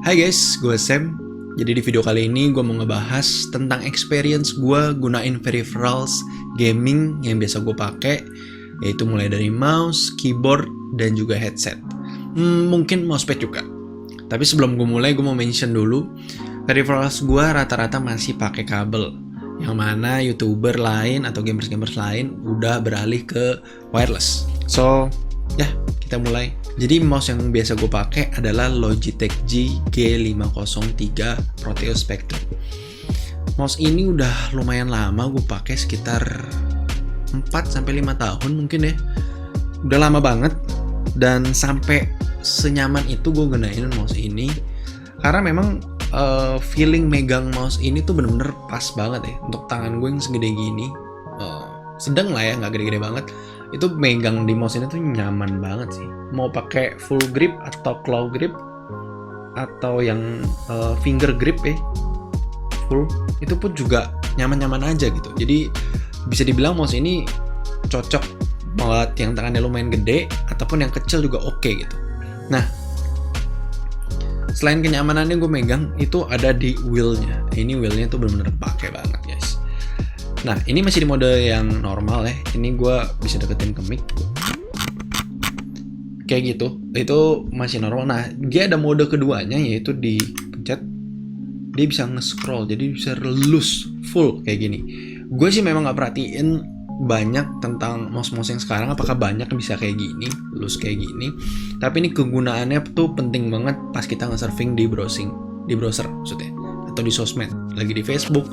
Hai guys, gue Sam. Jadi di video kali ini gue mau ngebahas tentang experience gue gunain peripherals gaming yang biasa gue pakai, yaitu mulai dari mouse, keyboard, dan juga headset. Mungkin mousepad juga. Tapi sebelum gue mulai, gue mau mention dulu peripherals gue rata-rata masih pakai kabel. Yang mana YouTuber lain atau gamers-gamers lain udah beralih ke wireless. So, ya kita mulai. Jadi mouse yang biasa gue pakai adalah Logitech G G503 Proteo Spectrum. Mouse ini udah lumayan lama gue pakai, sekitar 4-5 tahun mungkin ya. Udah lama banget, dan sampai senyaman itu gue gunain mouse ini karena memang feeling megang mouse ini tuh bener-bener pas banget ya. Untuk tangan gue yang segede gini, sedang lah ya, nggak gede-gede banget, itu megang di mouse ini tuh nyaman banget sih. Mau pakai full grip atau claw grip atau yang finger grip full, itu pun juga nyaman-nyaman aja gitu. Jadi bisa dibilang mouse ini cocok buat yang tangannya lumayan gede ataupun yang kecil juga oke gitu. Nah, selain kenyamanannya gue megang, itu ada di wheelnya. Ini wheelnya tuh bener-bener pakai banget guys. Nah, ini masih di mode yang normal ya. Ini gue bisa deketin ke mic kayak gitu, itu masih normal. Nah, dia ada mode keduanya, yaitu dipencet dia bisa nge-scroll, jadi bisa loose full kayak gini. Gue sih memang nggak perhatiin banyak tentang mouse-mouse yang sekarang, apakah banyak bisa kayak gini, loose kayak gini. Tapi ini kegunaannya tuh penting banget pas kita nge-surfing di browser maksudnya, atau di sosmed, lagi di Facebook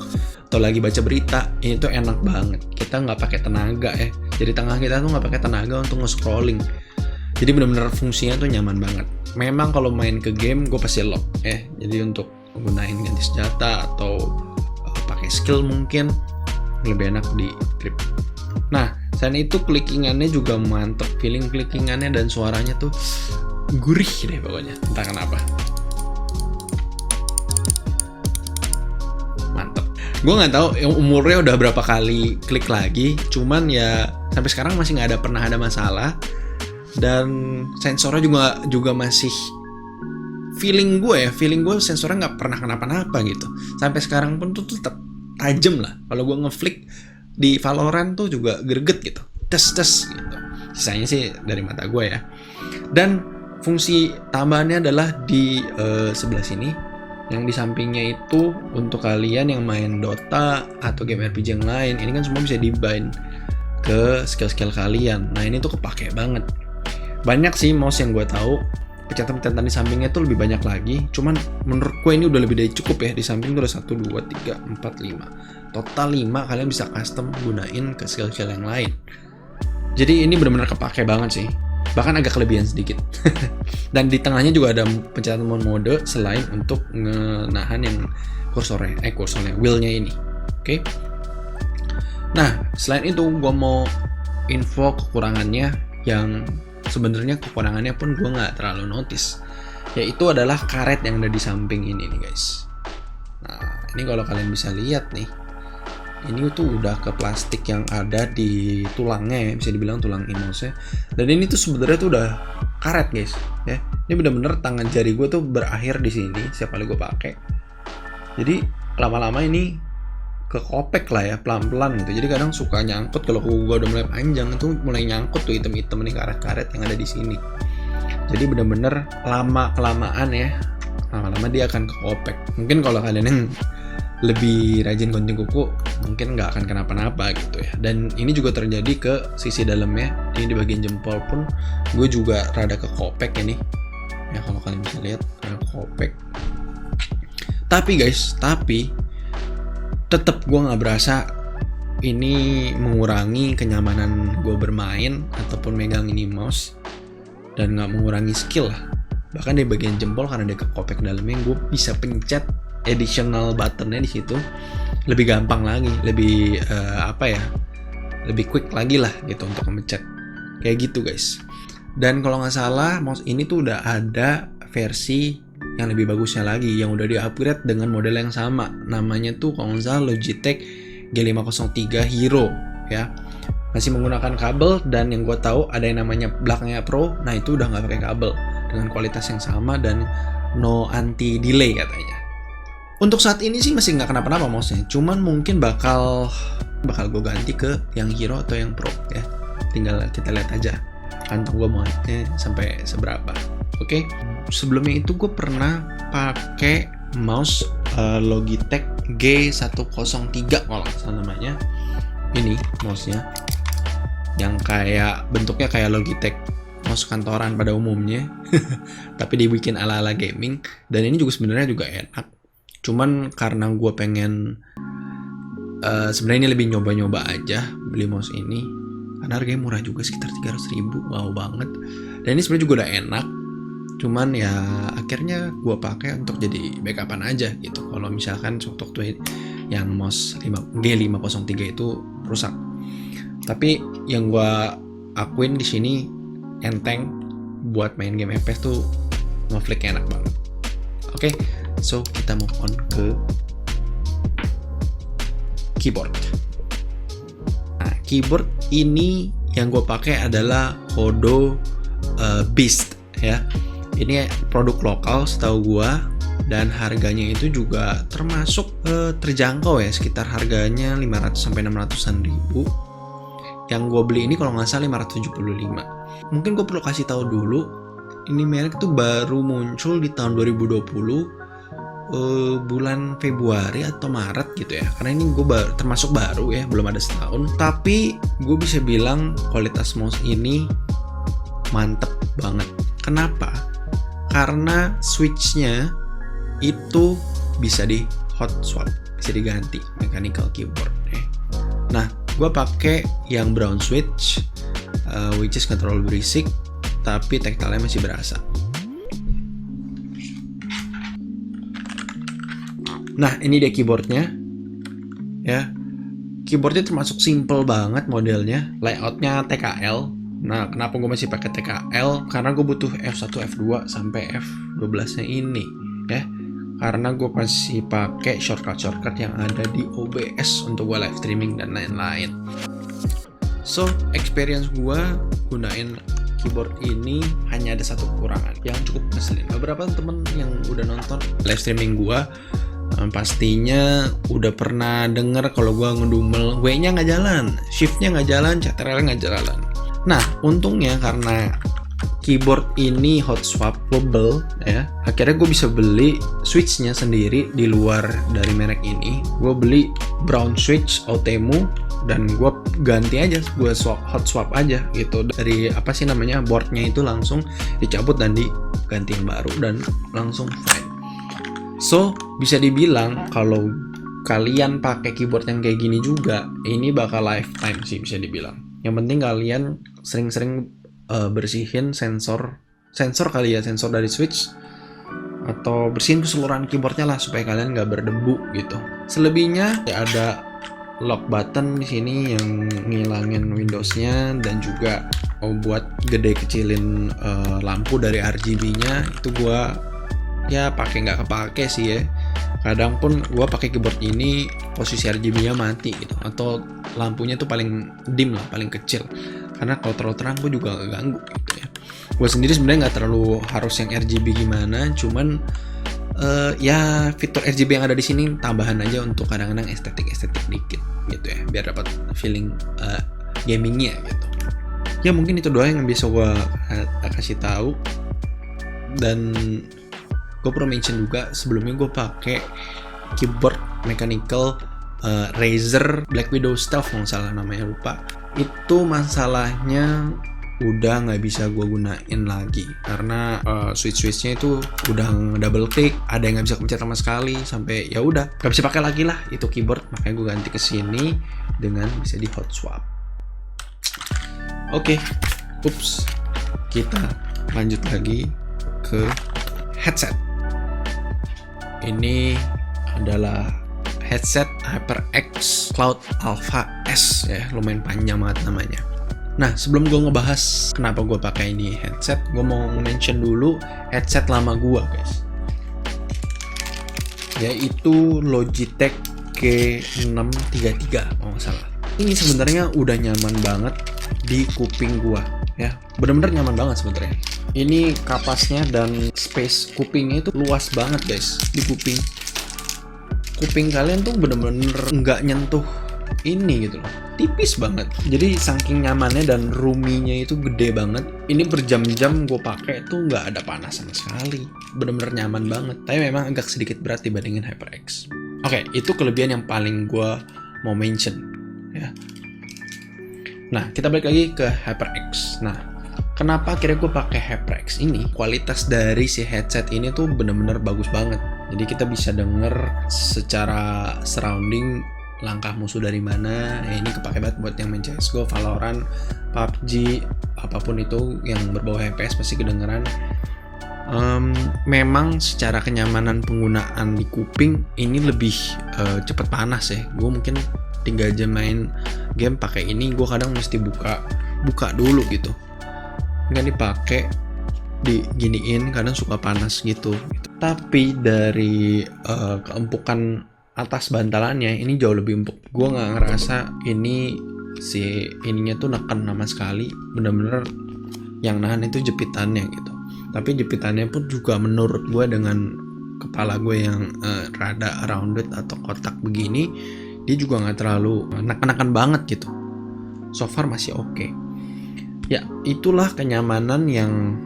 atau lagi baca berita. Ini tuh enak banget, kita nggak pakai tenaga ya. Jadi tangan kita tuh nggak pakai tenaga untuk nge-scrolling. Jadi benar-benar fungsinya tuh nyaman banget. Memang kalau main ke game gue pasti lock ya. Jadi untuk gunain ganti senjata atau pakai skill mungkin lebih enak di grip. Nah, selain itu clickingannya juga mantep. Feeling clickingannya dan suaranya tuh gurih deh pokoknya. Entah kenapa. Mantep. Gue nggak tahu umurnya udah berapa kali klik lagi. Cuman ya sampai sekarang masih nggak pernah ada masalah. Dan sensornya juga masih feeling gue sensornya nggak pernah kenapa-napa gitu. Sampai sekarang pun tuh tetap tajam lah. Kalau gue ngeflick di Valorant tuh juga greget gitu, tes gitu. Sisanya sih dari mata gue ya. Dan fungsi tambahannya adalah di sebelah sini, yang di sampingnya itu untuk kalian yang main Dota atau game RPG yang lain. Ini kan semua bisa dibind ke skill-skill kalian. Nah, ini tuh kepake banget. Banyak sih mouse yang gue tahu pencet-pencetan di sampingnya tuh lebih banyak lagi. Cuman menurut gue ini udah lebih dari cukup ya. Di samping tuh ada 1, 2, 3, 4, 5. Total 5 kalian bisa custom gunain ke skill-skill yang lain. Jadi ini benar-benar kepake banget sih. Bahkan agak kelebihan sedikit. Dan di tengahnya juga ada pencetan mode selain untuk menahan yang kursornya wheelnya ini. Oke. Nah, selain itu gue mau info kekurangannya yang sebenarnya kekurangannya pun gue nggak terlalu notice, yaitu adalah karet yang ada di samping ini nih guys. Nah, ini kalau kalian bisa lihat nih, ini tuh udah ke plastik yang ada di tulangnya ya, bisa dibilang tulang mouse-nya. Dan ini tuh sebenarnya tuh udah karet guys ya. Ini bener-bener tangan jari gue tuh berakhir di sini setiap kali gue pakai. Jadi lama-lama ini ke kopek lah ya, pelan-pelan gitu. Jadi kadang suka nyangkut, kalau gue udah mulai panjang itu mulai nyangkut tuh hitam-hitam nih karet-karet yang ada di sini. Jadi bener-bener lama-kelamaan ya, lama-lama dia akan ke kopek. Mungkin kalau kalian yang lebih rajin gunting kuku mungkin nggak akan kenapa-napa gitu ya. Dan ini juga terjadi ke sisi dalamnya. Ini di bagian jempol pun gue juga rada ke kopek ini ya, kalau kalian bisa lihat rada kopek. Tapi guys, tetap gue nggak berasa ini mengurangi kenyamanan gue bermain ataupun megang ini mouse, dan nggak mengurangi skill lah. Bahkan di bagian jempol karena dia kekopek dalamnya, gue bisa pencet additional buttonnya di situ lebih gampang lagi, lebih lebih quick lagi lah gitu untuk mencet kayak gitu guys. Dan kalau nggak salah mouse ini tuh udah ada versi yang lebih bagusnya lagi, yang udah di-upgrade dengan model yang sama. Namanya tuh kalau nggak salah Logitech G503 Hero ya. Masih menggunakan kabel, dan yang gue tahu ada yang namanya belakangnya Pro. Nah, itu udah nggak pakai kabel, dengan kualitas yang sama dan no anti delay katanya. Untuk saat ini sih masih nggak kenapa-napa mouse-nya, cuman mungkin bakal gue ganti ke yang Hero atau yang Pro ya. Tinggal kita lihat aja kantong gue muatnya sampai seberapa. Oke. Sebelumnya itu gue pernah pakai mouse Logitech G103 kalau nggak salah namanya. Ini mouse-nya yang kayak bentuknya kayak Logitech mouse kantoran pada umumnya, tapi dibikin ala-ala gaming. Dan ini juga sebenarnya juga enak. Cuman karena gue pengen sebenarnya ini lebih nyoba-nyoba aja beli mouse ini, karena harganya murah juga sekitar 300.000, wow banget. Dan ini sebenarnya juga udah enak, cuman ya akhirnya gue pakai untuk jadi backupan aja gitu. Kalau misalkan waktu yang mouse G503 itu rusak. Tapi yang gue akuin di sini enteng buat main game FPS tuh, ngeflicknya enak banget. Oke, so kita move on ke keyboard. Nah, keyboard ini yang gue pakai adalah Kodo Beast ya. Ini produk lokal setahu gue, dan harganya itu juga termasuk terjangkau ya, sekitar harganya 500 sampai 600-an ribu. Yang gue beli ini kalau nggak salah 575. Mungkin gue perlu kasih tahu dulu, ini merek tuh baru muncul di tahun 2020 bulan Februari atau Maret gitu ya. Karena ini gue termasuk baru ya, belum ada setahun. Tapi gue bisa bilang kualitas mouse ini mantep banget. Kenapa? Karena switch-nya itu bisa di hot swap, bisa diganti mechanical keyboard. Nah, gue pakai yang brown switch, which is control berisik, tapi tactile-nya masih berasa. Nah, ini dia keyboardnya, ya. Keyboardnya termasuk simple banget modelnya, layoutnya TKL. Nah, kenapa gue masih pakai TKL? Karena gue butuh F1, F2 sampai F12-nya ini, ya. Karena gue masih pakai shortcut yang ada di OBS untuk gue live streaming dan lain-lain. So, experience gue gunain keyboard ini hanya ada satu kekurangan yang cukup ngeselin. Beberapa temen yang udah nonton live streaming gue pastinya udah pernah denger kalau gue ngedumel W-nya nggak jalan, shift-nya nggak jalan, CTRL-nya nggak jalan. Nah, untungnya karena keyboard ini hot swappable ya, akhirnya gue bisa beli switch-nya sendiri di luar dari merek ini. Gue beli brown switch Outemu dan gue ganti aja, gue hot swap aja gitu. Dari apa sih namanya, boardnya itu langsung dicabut dan diganti yang baru dan langsung fine. So, bisa dibilang kalau kalian pakai keyboard yang kayak gini juga, ini bakal lifetime sih bisa dibilang. Yang penting kalian sering-sering bersihin sensor kali ya, sensor dari switch, atau bersihin keseluruhan keyboardnya lah supaya kalian nggak berdebu gitu. Selebihnya ya ada lock button di sini yang ngilangin Windows-nya, dan juga buat gede kecilin lampu dari RGB-nya. Itu gua ya pakai nggak kepake sih ya. Kadang pun gua pakai keyboard ini posisi RGB-nya mati gitu, atau lampunya tuh paling dim lah, paling kecil. Karena kalau terlalu terang gue juga nggak ganggu gitu ya. Gue sendiri sebenarnya nggak terlalu harus yang RGB gimana, cuman ya fitur RGB yang ada di sini tambahan aja untuk kadang-kadang estetik dikit gitu ya, biar dapat feeling gamingnya gitu. Ya mungkin itu doang yang bisa gue kasih tahu. Dan gue perlu mention juga, sebelumnya gue pakai keyboard mechanical Razer Black Widow Stealth kalau nggak salah namanya, lupa. Itu masalahnya udah nggak bisa gue gunain lagi karena switch-switchnya itu udah double click, ada yang nggak bisa pencet sama sekali, sampai ya udah nggak bisa pakai lagi lah itu keyboard. Makanya gue ganti ke sini dengan bisa di hot swap. Oke, kita lanjut lagi ke headset. Ini adalah headset HyperX Cloud Alpha S ya, lumayan panjang banget namanya. Nah, sebelum gue ngebahas kenapa gue pakai ini headset, gue mau mention dulu headset lama gue guys, yaitu Logitech G633 kalau nggak salah. Ini sebenarnya udah nyaman banget di kuping gue ya, bener-bener nyaman banget sebenarnya. Ini kapasnya dan space kupingnya itu luas banget guys di kuping. Kuping kalian tuh bener-bener nggak nyentuh ini gitu loh, tipis banget. Jadi saking nyamannya dan roominya itu gede banget. Ini berjam-jam gue pakai tuh nggak ada panas sama sekali, bener-bener nyaman banget. Tapi memang agak sedikit berat dibandingin HyperX. Oke, itu kelebihan yang paling gue mau mention ya. Nah, kita balik lagi ke HyperX. Nah, kenapa akhirnya gue pakai HyperX ini? Kualitas dari si headset ini tuh bener-bener bagus banget. Jadi kita bisa denger secara surrounding langkah musuh dari mana. Ya, ini kepake banget buat yang main CSGO, Valorant, PUBG, apapun itu yang berbau FPS pasti kedengeran. Memang secara kenyamanan penggunaan di kuping ini lebih cepet panas ya. Gue mungkin 3 jam main game pakai ini, gue kadang mesti buka dulu gitu. Nggak dipakai, diginiin kadang suka panas gitu. Tapi dari keempukan atas bantalannya ini jauh lebih empuk. Gue nggak ngerasa ini si ininya tuh neken sama sekali. Bener-bener yang nahan itu jepitannya gitu. Tapi jepitannya pun juga menurut gue dengan kepala gue yang rada rounded atau kotak begini, dia juga nggak terlalu neken-neken banget gitu. So far masih oke. Ya, itulah kenyamanan yang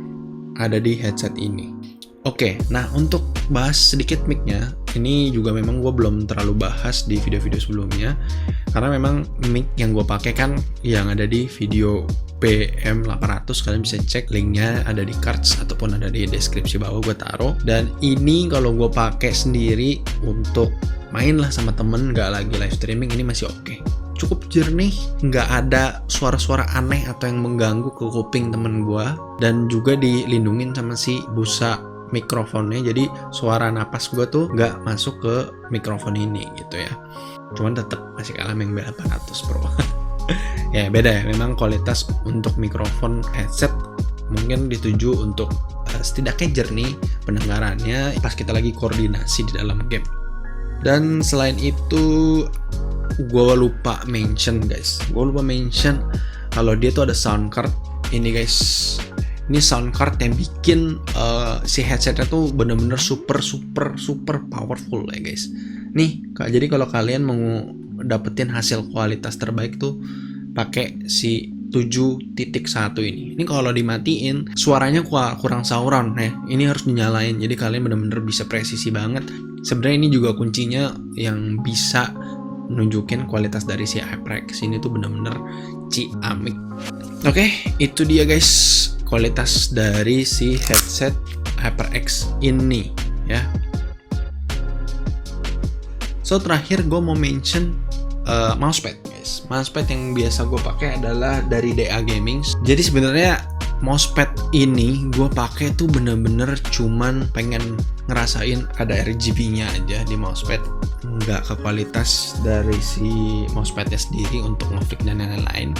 ada di headset ini. Oke, nah untuk bahas sedikit mic-nya, ini juga memang gue belum terlalu bahas di video-video sebelumnya, karena memang mic yang gue pakai kan yang ada di video PM800, kalian bisa cek linknya ada di cards ataupun ada di deskripsi bawah gue taruh. Dan ini kalau gue pakai sendiri untuk main lah sama temen, nggak lagi live streaming, ini masih oke. Cukup jernih, nggak ada suara-suara aneh atau yang mengganggu ke kuping temen gue, dan juga dilindungin sama si busa mikrofonnya, jadi suara napas gue tuh nggak masuk ke mikrofon ini gitu ya. Cuman tetap masih kalah yang B800 Pro. Ya beda ya, memang kualitas untuk mikrofon headset mungkin dituju untuk setidaknya jernih pendengarannya pas kita lagi koordinasi di dalam game. Dan selain itu gue lupa mention guys, kalau dia tuh ada sound card ini guys. Ini sound card yang bikin si headsetnya tuh bener-bener super powerful ya guys. Nih, jadi kalau kalian mau dapetin hasil kualitas terbaik tuh pakai si 7.1 ini. Ini kalau dimatiin suaranya kurang surround ya. Ini harus dinyalain. Jadi kalian bener-bener bisa presisi banget. Sebenarnya ini juga kuncinya yang bisa nunjukin kualitas dari si HyperX ini tuh bener-bener ciamik. Oke, itu dia guys kualitas dari si headset HyperX ini ya. So terakhir gue mau mention mousepad guys. Mousepad yang biasa gue pakai adalah dari DA Gaming. Jadi sebenarnya mousepad ini gue pakai tuh bener-bener cuman pengen ngerasain ada RGB-nya aja di mousepad, nggak ke kualitas dari si mousepadnya sendiri untuk ngeflick dan lain-lain.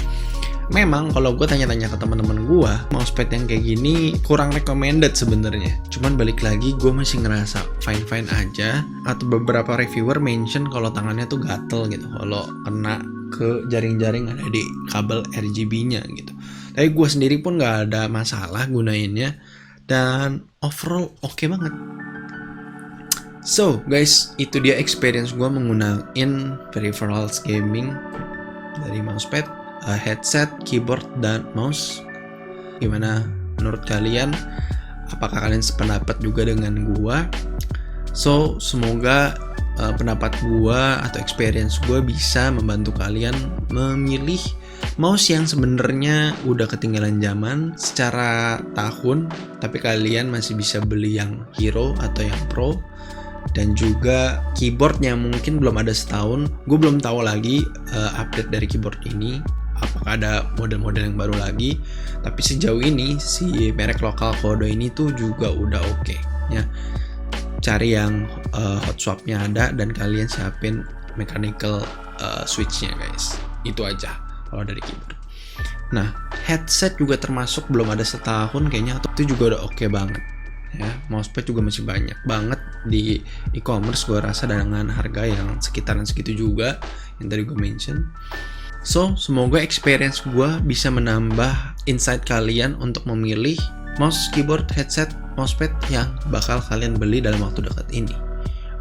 Memang kalau gue tanya-tanya ke teman-teman gue, mousepad yang kayak gini kurang recommended sebenarnya. Cuman balik lagi gue masih ngerasa fine-fine aja. Atau beberapa reviewer mention kalau tangannya tuh gatel gitu kalau kena ke jaring-jaring ada di kabel RGB-nya gitu. Tapi gue sendiri pun nggak ada masalah gunainnya dan overall oke banget. So guys, itu dia experience gue menggunakan peripherals gaming dari mousepad, headset, keyboard, dan mouse. Gimana menurut kalian? Apakah kalian sependapat juga dengan gua? So, semoga pendapat gua atau experience gua bisa membantu kalian memilih mouse yang sebenarnya udah ketinggalan zaman secara tahun, tapi kalian masih bisa beli yang Hero atau yang Pro. Dan juga keyboard yang mungkin belum ada setahun. Gue belum tahu lagi update dari keyboard ini, apakah ada model-model yang baru lagi. Tapi sejauh ini si merek lokal Kodo ini tuh juga udah oke ya. Cari yang hot swapnya ada dan kalian siapin mechanical switchnya guys. Itu aja kalau dari keyboard. Nah, headset juga termasuk belum ada setahun kayaknya, itu juga udah oke banget ya. Mousepad juga masih banyak banget di e-commerce gue rasa dengan harga yang sekitaran segitu juga yang tadi gue mention. So, semoga experience gue bisa menambah insight kalian untuk memilih mouse, keyboard, headset, mousepad yang bakal kalian beli dalam waktu dekat ini.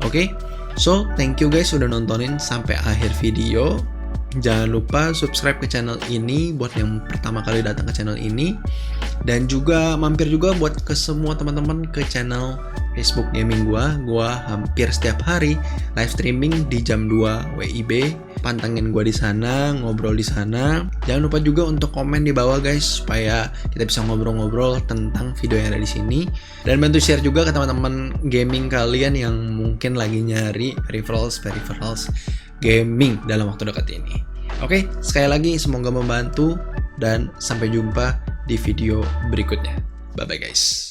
Oke, so thank you guys udah nontonin sampai akhir video. Jangan lupa subscribe ke channel ini buat yang pertama kali datang ke channel ini. Dan juga mampir juga buat ke semua teman-teman ke channel Facebook Gaming gua hampir setiap hari live streaming di jam 2 WIB. Pantengin gua di sana, ngobrol di sana. Jangan lupa juga untuk komen di bawah guys supaya kita bisa ngobrol-ngobrol tentang video yang ada di sini. Dan bantu share juga ke teman-teman gaming kalian yang mungkin lagi nyari peripherals gaming dalam waktu dekat ini. Oke, sekali lagi semoga membantu dan sampai jumpa di video berikutnya. Bye bye guys.